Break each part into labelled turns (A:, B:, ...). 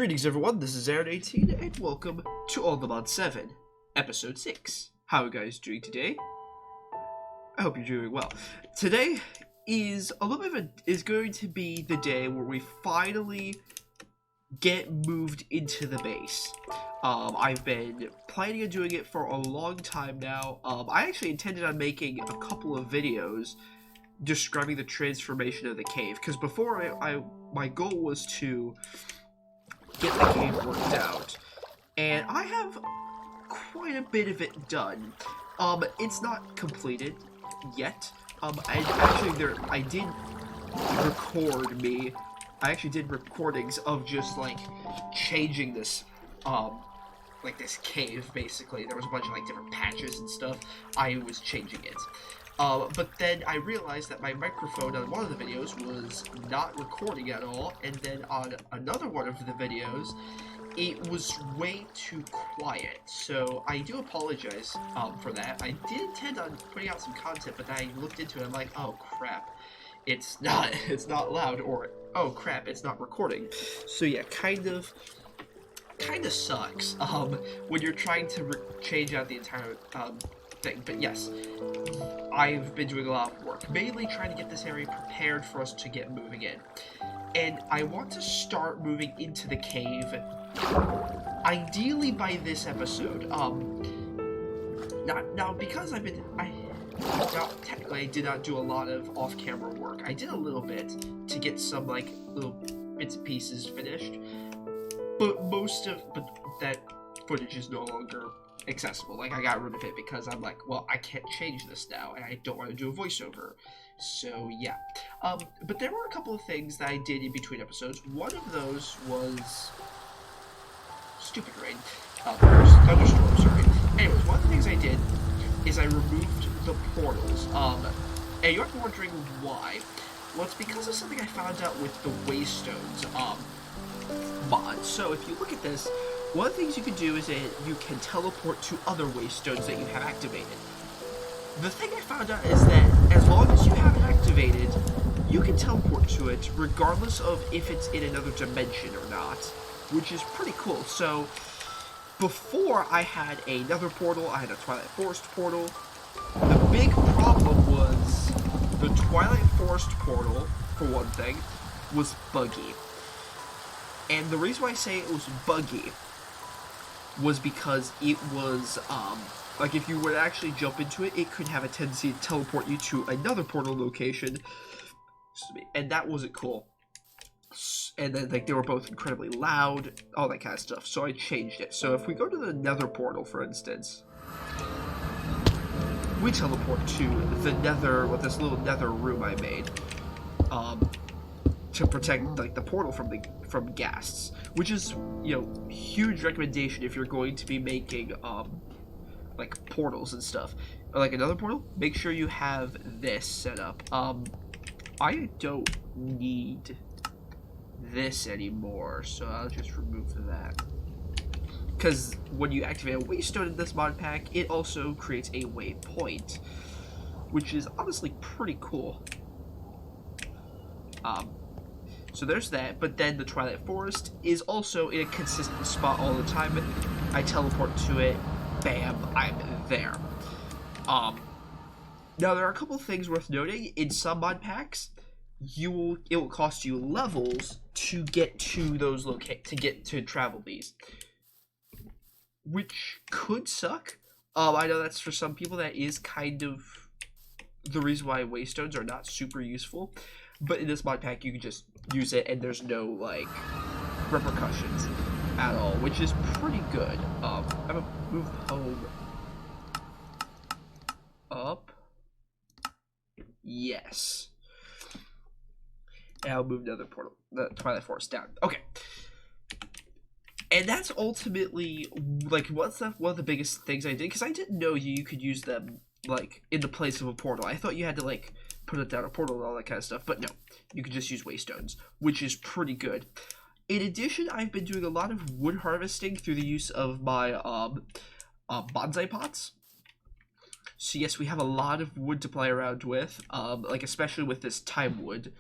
A: Greetings everyone, this is Aaron18 and welcome to On the Mod 7, Episode 6. How are you guys doing today? I hope you're doing well. Today is going to be the day where we finally get moved into the base. I've been planning on doing it for a long time now. I actually intended on making a couple of videos describing the transformation of the cave, because before my goal was to get the cave worked out, and I have quite a bit of it done. It's not completed yet. I actually did recordings of just like changing this like this cave. Basically there was a bunch of like different patches and stuff. I was changing it. But then I realized that my microphone on one of the videos was not recording at all, and then on another one of the videos, it was way too quiet. So I do apologize for that. I did intend on putting out some content, but then I looked into it and I'm like, oh crap, it's not loud, or oh crap, it's not recording. So yeah, kind of sucks when you're trying to change out the entire thing. But yes, I've been doing a lot of work, mainly trying to get this area prepared for us to get moving in. And I want to start moving into the cave, ideally by this episode. Now because technically I did not do a lot of off-camera work. I did a little bit to get some like little bits and pieces finished, but that footage is no longer accessible. Like, I got rid of it because I'm like, well, I can't change this now, and I don't want to do a voiceover. So yeah, but there were a couple of things that I did in between episodes. One of those was stupid rain, thunderstorm. Sorry. Anyways, one of the things I did is I removed the portals. And you might be wondering why. Well, it's because of something I found out with the Waystones mod. So if you look at this, one of the things you can do is that you can teleport to other Waystones that you have activated. The thing I found out is that as long as you have it activated, you can teleport to it regardless of if it's in another dimension or not, which is pretty cool. So before I had another portal, I had a Twilight Forest portal. The big problem was the Twilight Forest portal, for one thing, was buggy. And the reason why I say it was buggy was because it was, like, if you were to actually jump into it, it could have a tendency to teleport you to another portal location, and that wasn't cool. And then, like, they were both incredibly loud, all that kind of stuff, so I changed it. So if we go to the Nether portal, for instance, we teleport to the Nether, with this little Nether room I made, to protect, like, the portal from ghasts, which is, you know, huge recommendation if you're going to be making like portals and stuff. Or like another portal, make sure you have this set up. I don't need this anymore, so I'll just remove that, because when you activate a waystone in this mod pack, it also creates a waypoint, which is honestly pretty cool. So there's that, but then the Twilight Forest is also in a consistent spot all the time. I teleport to it, bam, I'm there. Now there are a couple of things worth noting. In some mod packs, it will cost you levels to get to those to travel these, which could suck. I know that's for some people that is kind of the reason why Waystones are not super useful. But in this mod pack, you can just use it, and there's no, like, repercussions at all, which is pretty good. I'm gonna move home up. Yes. And I'll move another portal, the Twilight Forest, down. Okay. And that's ultimately, like, one of the biggest things I did, because I didn't know you could use them, like, in the place of a portal. I thought you had to, like, put it down a portal and all that kind of stuff, but no, you can just use Waystones, which is pretty good. In addition, I've been doing a lot of wood harvesting through the use of my bonsai pots. So yes, we have a lot of wood to play around with, like especially with this time wood,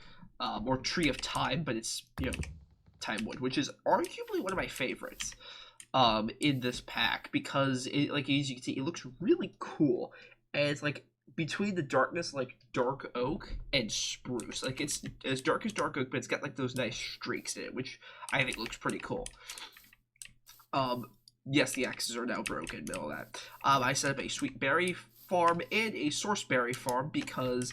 A: or tree of time, but it's, you know, time wood, which is arguably one of my favorites in this pack, because it, like, as you can see, it looks really cool, and it's like between the darkness, like dark oak and spruce. Like, it's as dark as dark oak, but it's got like those nice streaks in it, which I think looks pretty cool. Yes, the axes are now broken and all that. I set up a sweet berry farm and a source berry farm because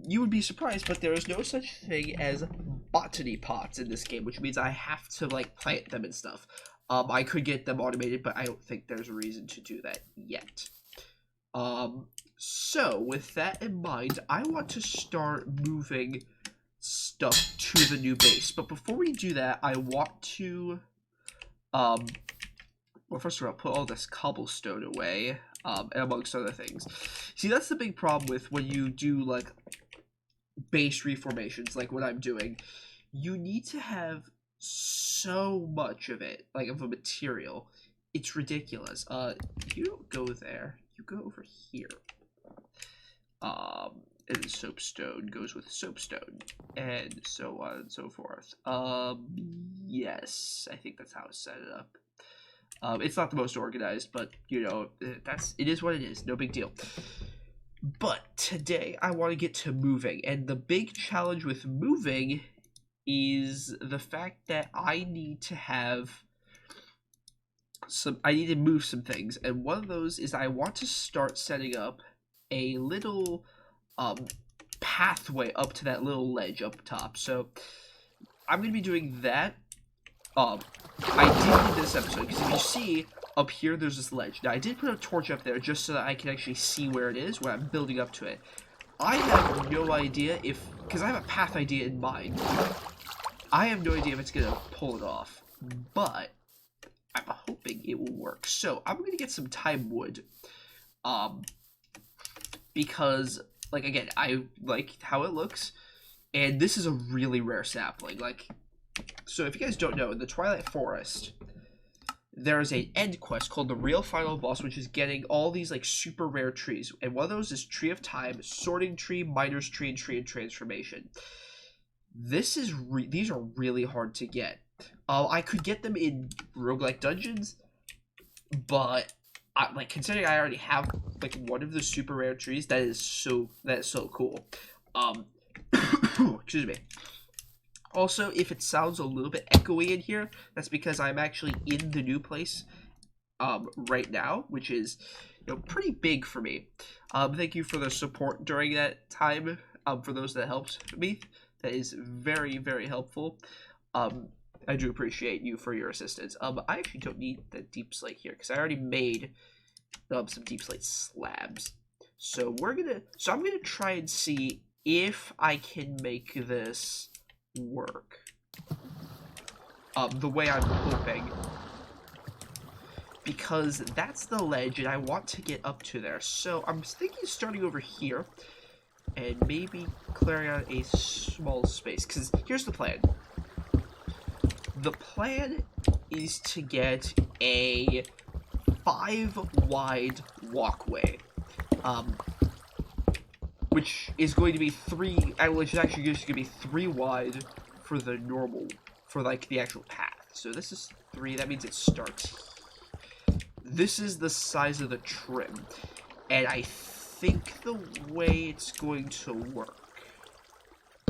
A: you would be surprised, but there is no such thing as botany pots in this game, which means I have to, like, plant them and stuff. I could get them automated, but I don't think there's a reason to do that yet. So with that in mind, I want to start moving stuff to the new base. But before we do that, I want to, well, first of all, put all this cobblestone away, and amongst other things. See, that's the big problem with when you do, like, base reformations, like what I'm doing. You need to have so much of it, like, of a material. It's ridiculous. You don't go there. You go over here. And then soapstone goes with soapstone, and so on and so forth. Yes, I think that's how I set it up. It's not the most organized, but, you know, it is what it is. No big deal. But today I want to get to moving, and the big challenge with moving is the fact that I need to move some things, and one of those is I want to start setting up a little pathway up to that little ledge up top. So I'm going to be doing that. I did in this episode, because if you see up here, there's this ledge. Now, I did put a torch up there just so that I can actually see where it is, where I'm building up to it. I have no idea if, because I have a path idea in mind, I have no idea if it's going to pull it off, but I'm hoping it will work. So I'm going to get some time wood, because, like, again, I like how it looks, and this is a really rare sapling. Like, so if you guys don't know, in the Twilight Forest, there is an end quest called the Real Final Boss, which is getting all these, like, super rare trees, and one of those is Tree of Time, Sorting Tree, Miner's Tree, and Tree of Transformation. These are really hard to get. I could get them in roguelike dungeons, but like, considering I already have, like, one of the super rare trees, that is so cool. Excuse me. Also, if it sounds a little bit echoey in here, that's because I'm actually in the new place right now, which is, you know, pretty big for me. Thank you for the support during that time, for those that helped me. That is very, very helpful. I do appreciate you for your assistance. I actually don't need the deep slate here, because I already made some deep slate slabs. So I'm gonna try and see if I can make this work the way I'm hoping, because that's the ledge and I want to get up to there. So I'm thinking starting over here and maybe clearing out a small space, because here's the plan. The plan is to get a 5-wide walkway, which is going to be which is actually just going to be 3 wide for the normal, for, like, the actual path. So this is 3, that means it starts. This is the size of the trim, and I think the way it's going to work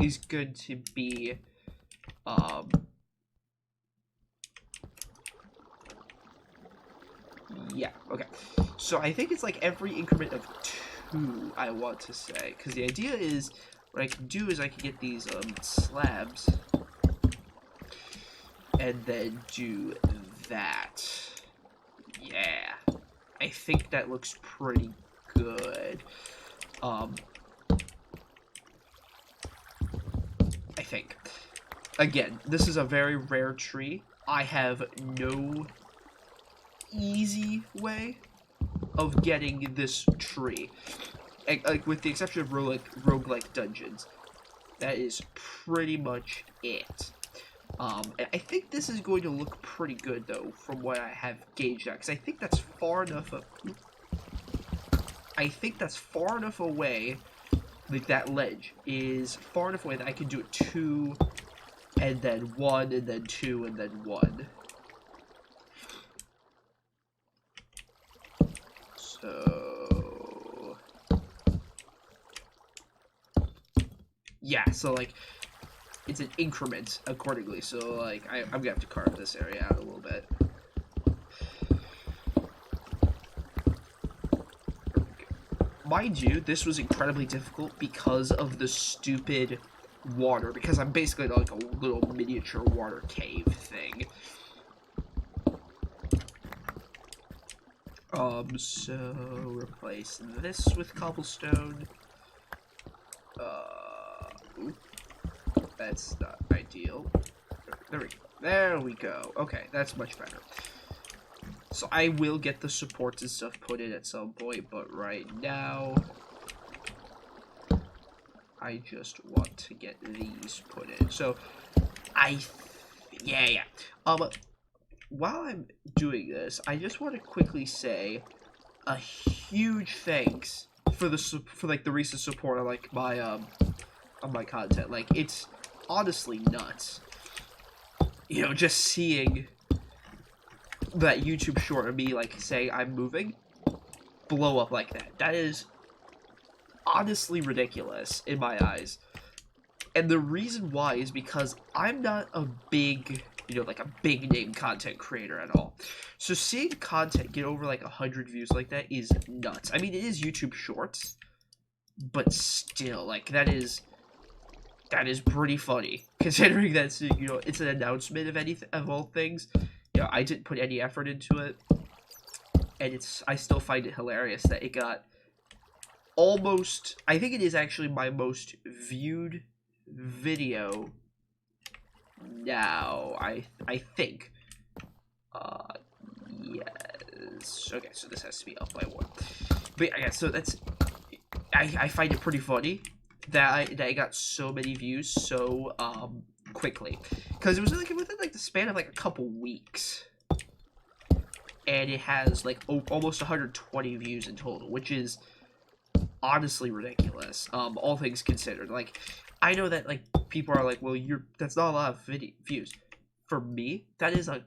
A: is going to be, yeah, okay. So I think it's like every increment of 2, I want to say, because the idea is, what I can do is I can get these slabs, and then do that. Yeah, I think that looks pretty good. I think. Again, this is a very rare tree. I have no easy way of getting this tree, like, with the exception of roguelike dungeons. That is pretty much it. I think this is going to look pretty good, though, from what I have gauged out, because I think that's far enough away, like, that ledge is far enough away that I can do it 2 and then 1, and then 2, and then 1. So yeah, so like it's an increment accordingly. So like I'm gonna have to carve this area out a little bit. Mind you, this was incredibly difficult because of the stupid water, because I'm basically like a little miniature water cave thing. So replace this with cobblestone. Oop, that's not ideal. There we go. Okay, that's much better. So I will get the supports and stuff put in at some point, but right now I just want to get these put in. So yeah. While I'm doing this, I just want to quickly say a huge thanks for the recent support on like my on my content. Like, it's honestly nuts. You know, just seeing that YouTube short of me like saying I'm moving blow up like that. That is honestly ridiculous in my eyes. And the reason why is because I'm not a big, you know, like a big name content creator at all. So seeing content get over like 100 views like that is nuts. I mean, it is YouTube Shorts, but still, like, that is pretty funny considering that, you know, it's an announcement of all things. You know, I didn't put any effort into it, and I still find it hilarious that it got almost, I think it is actually my most viewed video now, I think. Yes. Okay, so this has to be up by 1. But yeah, so that's, I find it pretty funny that I got so many views so quickly, because it was like within like the span of like a couple weeks, and it has like almost 120 views in total, which is honestly ridiculous. All things considered, like, I know that like people are like, well, that's not a lot of views. For me, that is a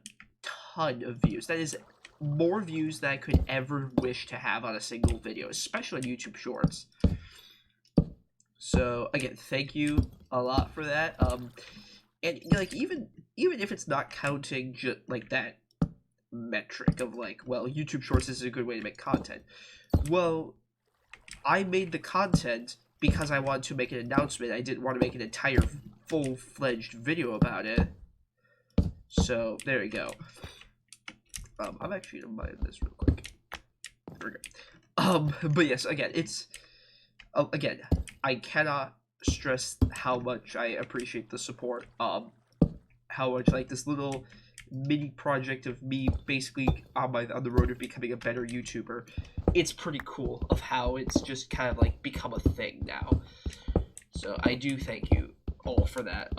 A: ton of views. That is more views than I could ever wish to have on a single video, especially on YouTube Shorts. So again, thank you a lot for that. And like even if it's not counting just like that metric of like, well, YouTube Shorts is a good way to make content. Well, I made the content because I wanted to make an announcement. I didn't want to make an entire full-fledged video about it. So there you go. I'm actually gonna mine this real quick. There we go. But yes, again, it's again, I cannot stress how much I appreciate the support. How much like this little mini project of me basically on the road to becoming a better YouTuber. It's pretty cool of how it's just kind of like become a thing now. So I do thank you all for that.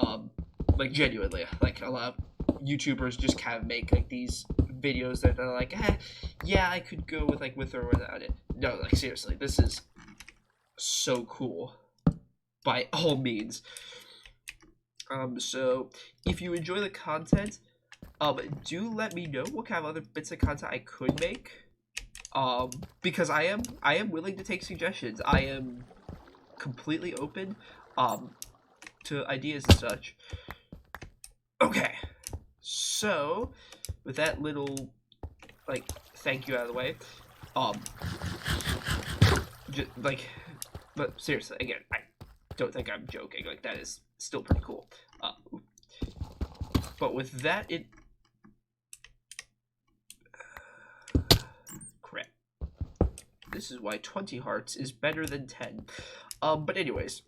A: Like genuinely, like a lot of YouTubers just kind of make like these videos that are like, yeah, I could go with or without it. No, like seriously, this is so cool by all means. So if you enjoy the content, do let me know what kind of other bits of content I could make. Because I am willing to take suggestions. I am completely open to ideas and such. Okay, so with that little like thank you out of the way, just, like, but seriously, again, I don't think I'm joking. Like, that is still pretty cool. But with that, crap. This is why 20 hearts is better than 10. But anyways,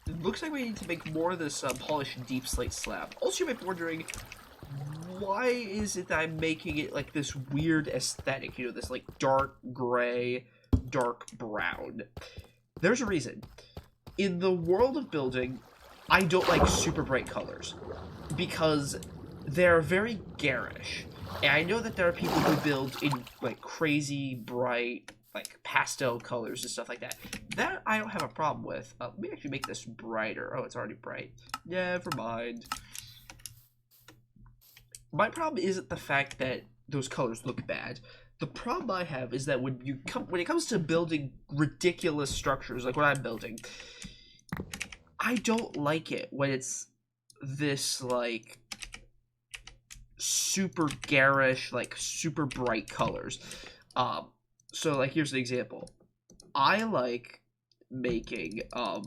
A: it looks like we need to make more of this polished deep slate slab. Also, you might be wondering, why is it that I'm making it like this weird aesthetic? You know, this like dark gray, dark brown. There's a reason. In the world of building, I don't like super bright colors because they're very garish. And I know that there are people who build in like crazy bright like pastel colors and stuff like that. That I don't have a problem with. Let me actually make this brighter. Oh, it's already bright. Never mind. My problem isn't the fact that those colors look bad. The problem I have is that when it comes to building ridiculous structures like what I'm building, I don't like it when it's this like super garish, like super bright colors. So like here's an example. I like making I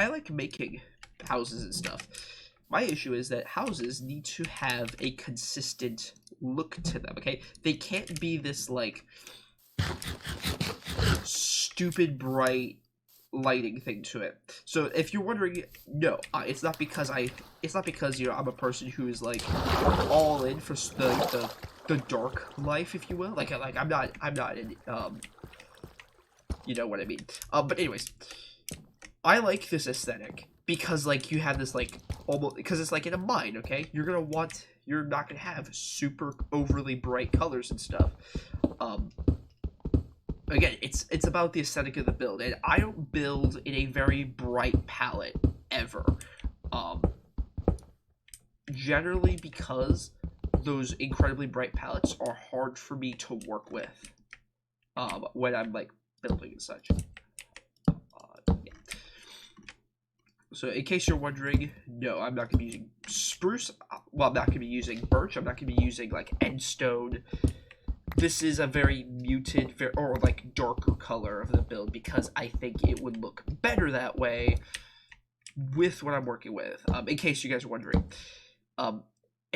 A: like making houses and stuff. My issue is that houses need to have a consistent look to them, okay? They can't be this, like, stupid bright lighting thing to it. So if you're wondering, no, it's not because you know, I'm a person who is, like, all in for the dark life, if you will. Like I'm not in, you know what I mean. But anyways, I like this aesthetic. Because, like, you have this, like, almost, because it's, like, in a mine, okay? You're not gonna have super overly bright colors and stuff. Again, it's about the aesthetic of the build, and I don't build in a very bright palette, ever. Generally because those incredibly bright palettes are hard for me to work with, when I'm, like, building and such. So, in case you're wondering, no, I'm not going to be using spruce. Well, I'm not going to be using birch. I'm not going to be using, like, endstone. This is a very muted, or, like, darker color of the build because I think it would look better that way with what I'm working with, in case you guys are wondering. And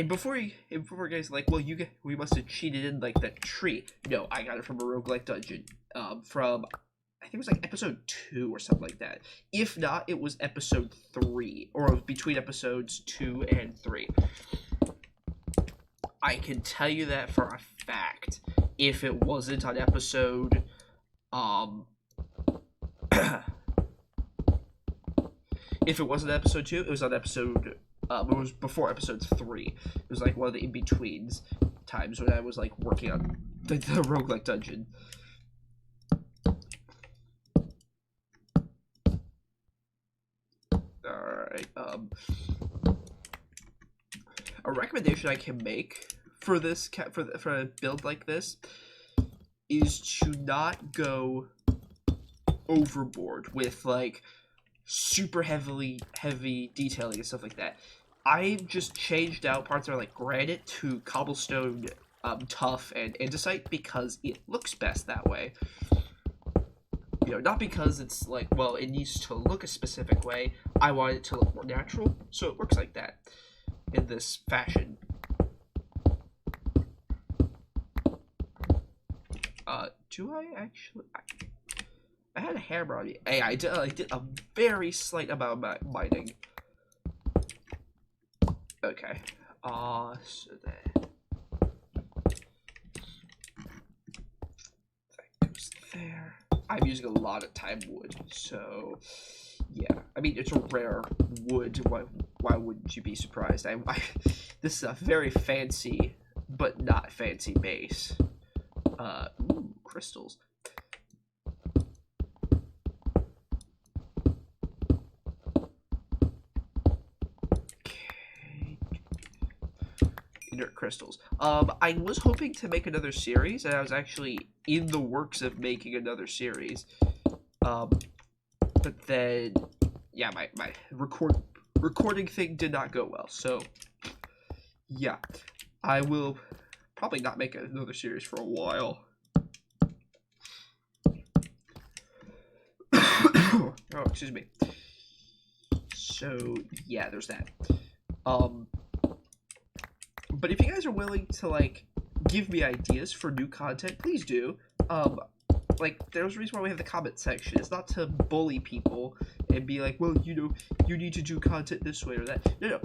A: before you guys are like, well, we must have cheated in, like, that tree. No, I got it from a roguelike dungeon, from... I think it was like episode 2 or something like that. If not, it was episode 3, or between episodes 2 and 3. I can tell you that for a fact. If it wasn't on episode, if it wasn't episode 2, it was on episode, it was before episode 3. It was like one of the in-betweens times when I was like working on the roguelike dungeon. Alright, a recommendation I can make for this for a build like this is to not go overboard with like super heavy detailing and stuff like that. I just changed out parts that are like granite to cobblestone, tuff, and andesite because it looks best that way. You know, not because it's like, well, it needs to look a specific way. I want it to look more natural, so it works like that in this fashion. Do I actually? I had a hammer on me. Hey, I did a very slight amount of mining. Okay. So that goes there. I'm using a lot of time wood, so yeah. I mean, it's a rare wood. Why wouldn't you be surprised? This is a very fancy, but not fancy base. Ooh, crystals. Okay. Inert crystals. I was hoping to make another series, and I was actually in the works of making another series. But then, yeah, my recording thing did not go well, so yeah, I will probably not make another series for a while. Oh, excuse me. So yeah, there's that. But if you guys are willing to like give me ideas for new content, please do. Like, there's a reason why we have the comment section. It's not to bully people and be like, well, you know, you need to do content this way or that. No.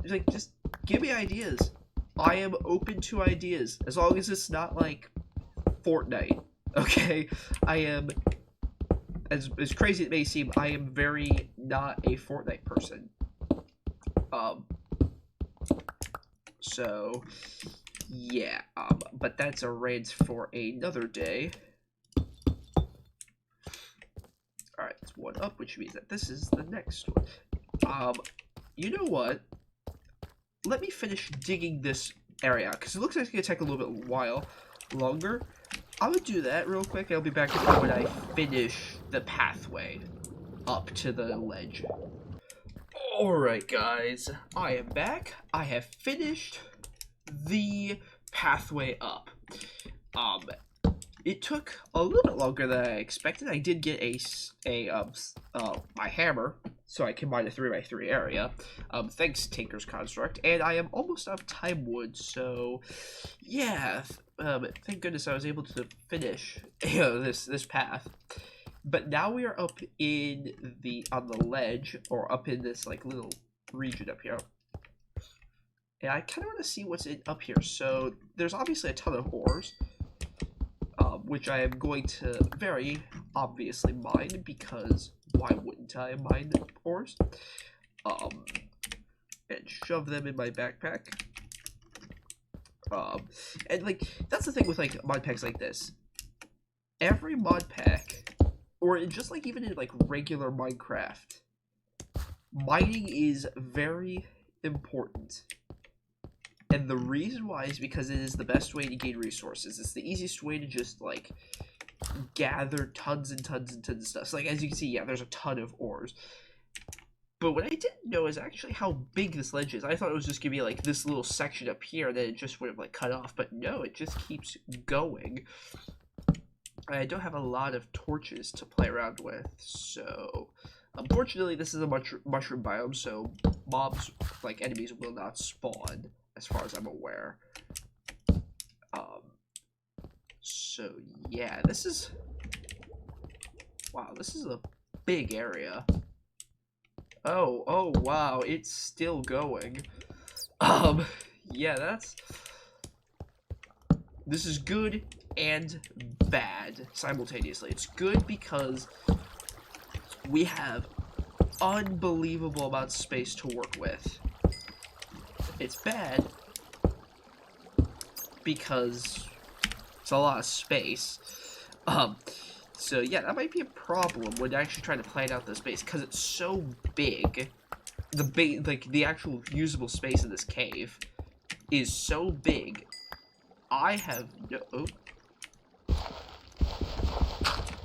A: It's like, just give me ideas. I am open to ideas. As long as it's not, like, Fortnite. Okay? I am, as crazy as it may seem, I am very not a Fortnite person. So, yeah, but that's a rant for another day. Alright, it's one up, which means that this is the next one. You know what? Let me finish digging this area, because it looks like it's going to take a little bit while longer. I'm going to do that real quick, and I'll be back when I finish the pathway up to the ledge. Alright guys, I am back. I have finished the pathway up. It took a little bit longer than I expected. I did get my hammer, so I can mine a 3x3 area. Thanks, Tinker's Construct, and I am almost out of time wood. So, yeah. Thank goodness I was able to finish, this path. But now we are up on the ledge, or up in this like little region up here. And I kind of want to see what's up here. So there's obviously a ton of ores, which I am going to very obviously mine, because why wouldn't I mine ores? And shove them in my backpack. And like, that's the thing with like mod packs like this. Every mod pack, or just like even in like regular Minecraft, mining is very important. And the reason why is because it is the best way to gain resources. It's the easiest way to just, like, gather tons and tons and tons of stuff. So, like, as you can see, yeah, there's a ton of ores. But what I didn't know is actually how big this ledge is. I thought it was just going to be, like, this little section up here, and then it just would have, like, cut off. But no, it just keeps going. I don't have a lot of torches to play around with, so... Unfortunately, this is a mushroom biome, so mobs, like, enemies will not spawn, as far as I'm aware. So yeah, this is, wow, this is a big area. Oh wow, it's still going. Yeah, this is good and bad simultaneously. It's good because we have unbelievable amounts of space to work with. It's bad because it's a lot of space. So yeah, that might be a problem when actually trying to plan out the space, because it's so big. The actual usable space in this cave is so big. I have no. Oh.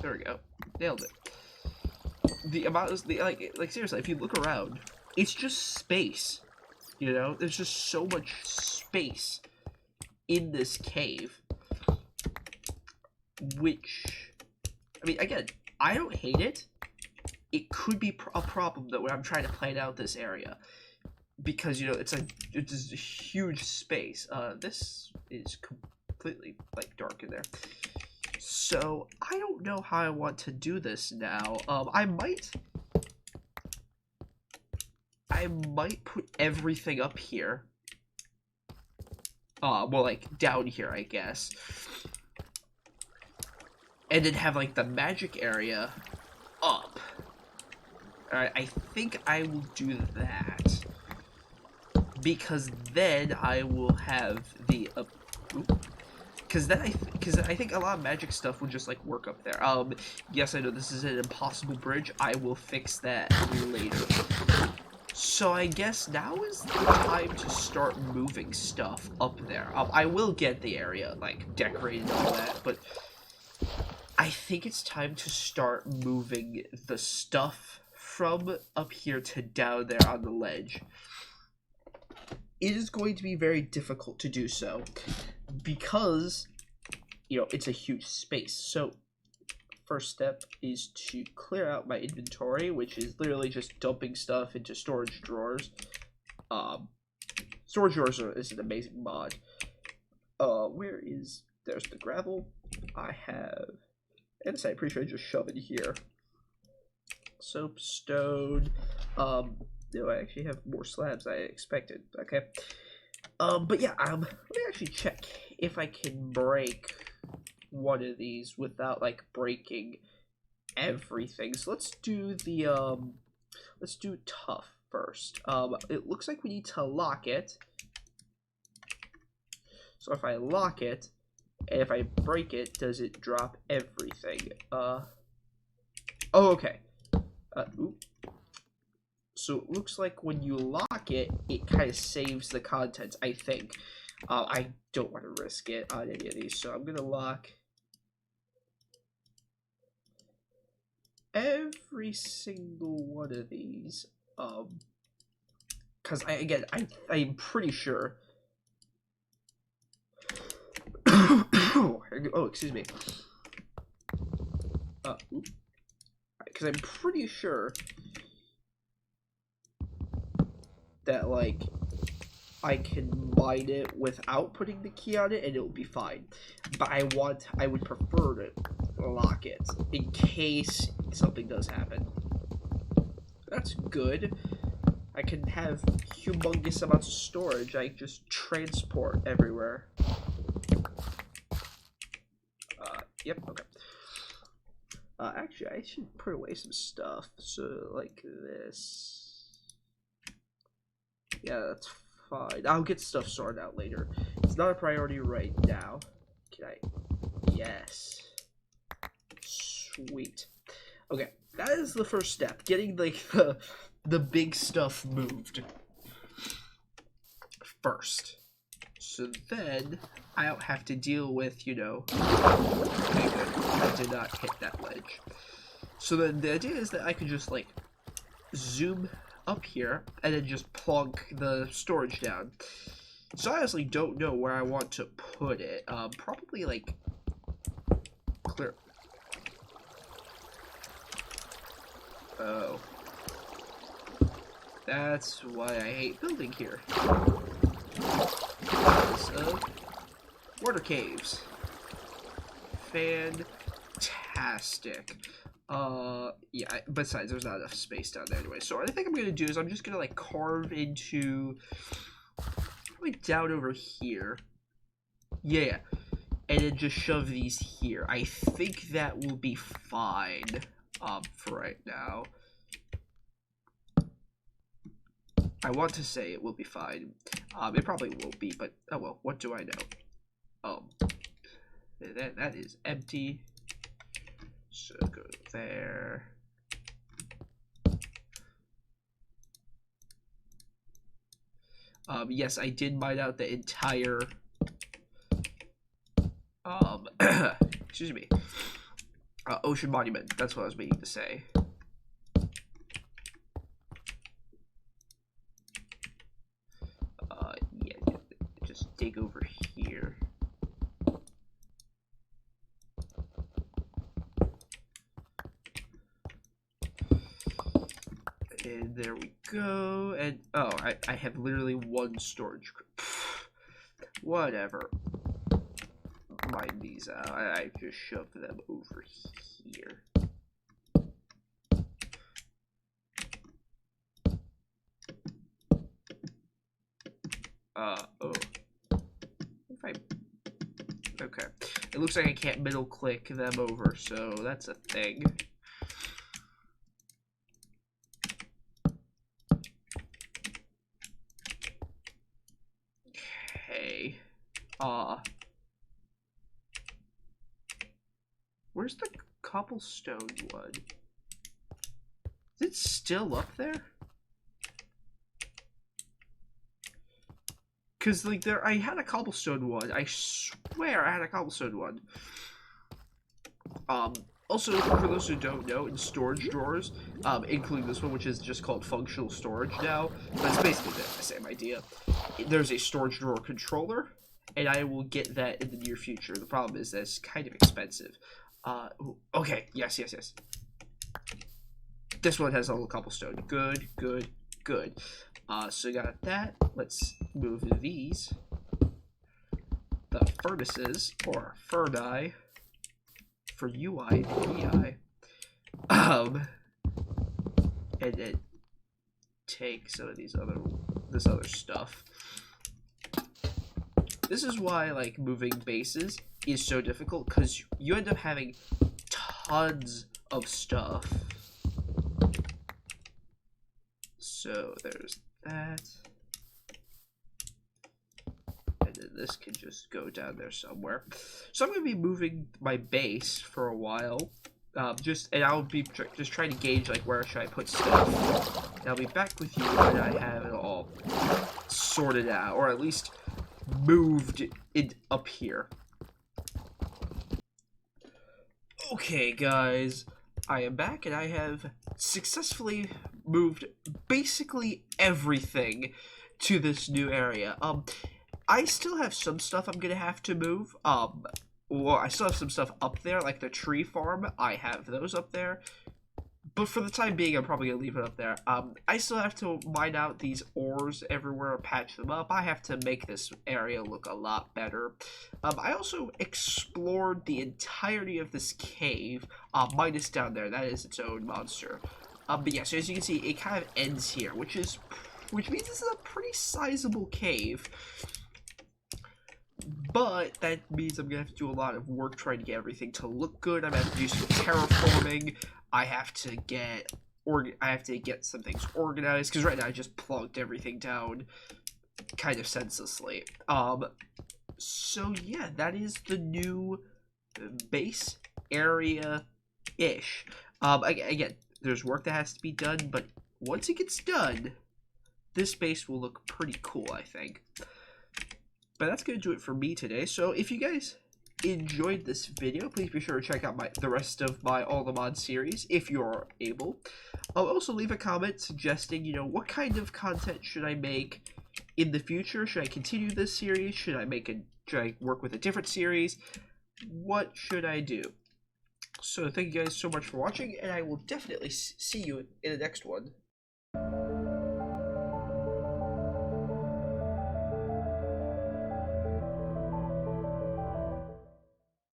A: There we go. Nailed it. The amount is like seriously, if you look around, it's just space. You know, there's just so much space in this cave, which, I mean, again, I don't hate it. It could be a problem though when I'm trying to plan out this area, because you know it's a huge space. This is completely like dark in there, so I don't know how I want to do this now. I might put everything up here. Well, like down here, I guess. And then have like the magic area up. Alright, I think I will do that. Because then I will have the because I think a lot of magic stuff would just like work up there. Yes, I know this is an impossible bridge. I will fix that later. So I guess now is the time to start moving stuff up there. I will get the area like decorated and all that, but I think it's time to start moving the stuff from up here to down there on the ledge. It is going to be very difficult to do so because, you know, it's a huge space. So first step is to clear out my inventory, which is literally just dumping stuff into storage drawers. Storage drawers is an amazing mod. There's the gravel. I have, and I'm pretty sure I just shove it here. Soapstone. No, I actually have more slabs than I expected. Okay. But yeah, let me actually check if I can break one of these without like breaking everything. So let's do tough first. It looks like we need to lock it.
B: So if I lock it, and if I break it, does it drop everything? Oh, okay. Oop. So it looks like when you lock it, it kind of saves the contents, I think. I don't want to risk it on any of these, so I'm gonna lock every single one of these. Because I'm pretty sure. Oh, excuse me. Because I'm pretty sure that, like, I can mine it without putting the key on it and it will be fine. But I would prefer to lock it in case something does happen. That's good. I can have humongous amounts of storage. I just transport everywhere. Yep, okay. Actually, I should put away some stuff. So, like this. Yeah, that's fine. I'll get stuff sorted out later. It's not a priority right now. Can I? Yes. Sweet. Okay, that is the first step. Getting, like, the big stuff moved first. So then I don't have to deal with, you know, okay, good. I did not hit that ledge. So then the idea is that I could just, like, zoom up here and then just plunk the storage down. So I honestly don't know where I want to put it. Probably, like, clear. Oh. That's why I hate building here. Because of water caves. Fantastic. Yeah, besides, there's not enough space down there anyway. So what I think I'm gonna do is I'm just gonna, like, carve into, probably down over here. Yeah, and then just shove these here. I think that will be fine, for right now. I want to say it will be fine. It probably won't be, but oh well, what do I know? That is empty. So go there. Yes, I did mine out the entire, excuse me, ocean monument. That's what I was meaning to say. Yeah, just dig over here. And there we go. And oh, I have literally one storage. Whatever. Mine these out. I just shoved them over here. Oh. Okay. It looks like I can't middle click them over, so that's a thing. Okay. Where's the cobblestone one? Is it still up there? Cause like I had a cobblestone one. I swear I had a cobblestone one. Also, for those who don't know, in storage drawers, including this one, which is just called functional storage now, but it's basically the same idea. There's a storage drawer controller, and I will get that in the near future. The problem is that it's kind of expensive. Okay, yes. This one has a little cobblestone. Good. So we got that. Let's move these. The furnaces, or furnace, for UI and VI. And then take some of this other stuff. This is why, like, moving bases is so difficult, because you end up having tons of stuff. So there's that. And then this can just go down there somewhere. So I'm going to be moving my base for a while. And I'll be just trying to gauge, like, where should I put stuff. And I'll be back with you when I have it all sorted out, or at least moved it up here. Okay, guys, I am back, and I have successfully moved basically everything to this new area. I still have some stuff I'm gonna have to move. Well, I still have some stuff up there, like the tree farm. I have those up there. But for the time being, I'm probably going to leave it up there. I still have to mine out these ores everywhere and patch them up. I have to make this area look a lot better. I also explored the entirety of this cave, minus down there. That is its own monster. But yeah, so as you can see, it kind of ends here, which means this is a pretty sizable cave. But that means I'm going to have to do a lot of work trying to get everything to look good. I'm going to have to do some terraforming. I have to get some things organized, because right now I just plugged everything down kind of senselessly. So yeah, that is the new base area-ish. Again, there's work that has to be done, but once it gets done, this base will look pretty cool, I think. But that's going to do it for me today. So if you guys enjoyed this video, please be sure to check out the rest of my All the Mods series if you're able. I'll also leave a comment suggesting, what kind of content should I make in the future? Should I continue this series? Should I work with a different series? What should I do? So thank you guys so much for watching, and I will definitely see you in the next one.